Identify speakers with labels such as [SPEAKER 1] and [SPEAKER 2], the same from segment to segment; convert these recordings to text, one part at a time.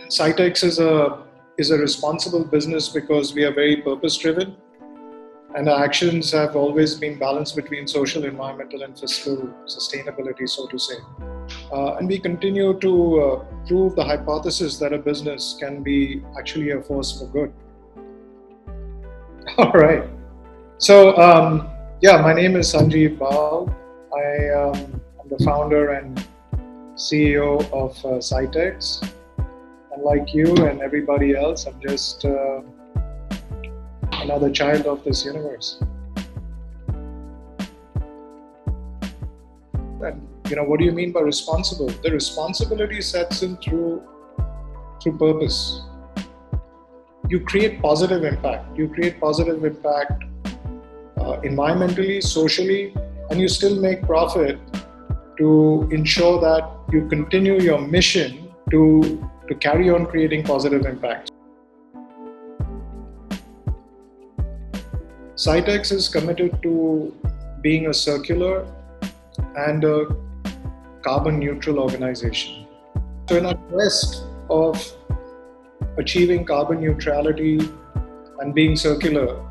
[SPEAKER 1] Saitex is a responsible business because we are very purpose-driven, and our actions have always been balanced between social, environmental, and fiscal sustainability, so to say. And we continue to prove the hypothesis that a business can be actually a force for good. All right. So, my name is Sanjeev Bahl. I'm the founder and CEO of Saitex. And like you and everybody else, I'm just another child of this universe. And what do you mean by responsible? The responsibility sets in through purpose. You create positive impact. You create positive impact environmentally, socially, and you still make profit to ensure that you continue your mission to carry on creating positive impact. Saitex is committed to being a circular and a carbon neutral organization. So in our quest of achieving carbon neutrality and being circular,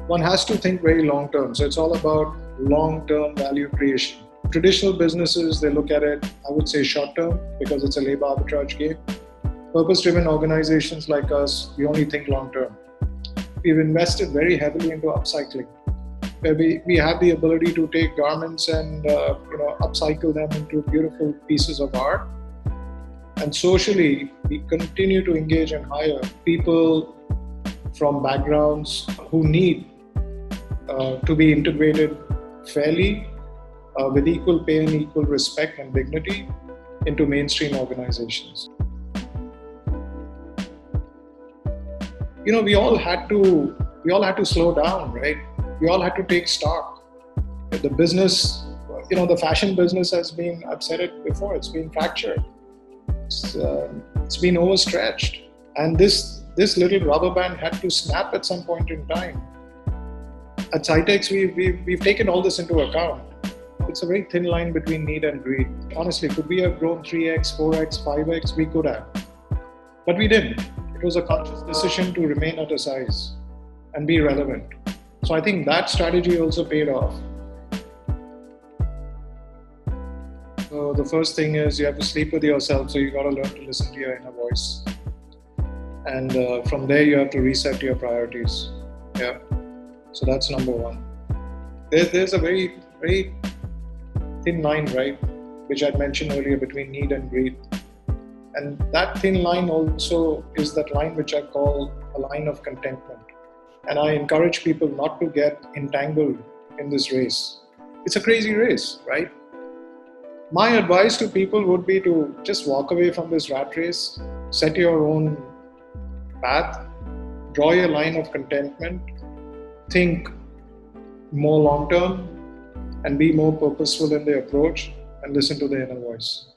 [SPEAKER 1] one has to think very long term. So it's all about long-term value creation. Traditional businesses, they look at it, I would say, short term because it's a labor arbitrage game. Purpose-driven organizations like us, we only think long term. We've invested very heavily into upcycling, where we have the ability to take garments and upcycle them into beautiful pieces of art. And socially, we continue to engage and hire people from backgrounds who need to be integrated fairly, with equal pay and equal respect and dignity into mainstream organizations. We all had to slow down, right? We all had to take stock. The business, the fashion business has been, I've said it before, it's been fractured. It's been overstretched. And this little rubber band had to snap at some point in time. At Saitex, we've taken all this into account. It's a very thin line between need and greed. Honestly, could we have grown 3x, 4x, 5x? We could have. But we didn't. It was a conscious decision to remain at a size and be relevant. So I think that strategy also paid off. So the first thing is you have to sleep with yourself, so you got to learn to listen to your inner voice. And from there you have to reset your priorities. Yeah. So that's number one. There's a very, very thin line, right, which I'd mentioned earlier, between need and greed. And that thin line also is that line which I call a line of contentment. And I encourage people not to get entangled in this race. It's a crazy race, right? My advice to people would be to just walk away from this rat race, set your own path, draw your line of contentment, think more long term, and be more purposeful in the approach, and listen to the inner voice.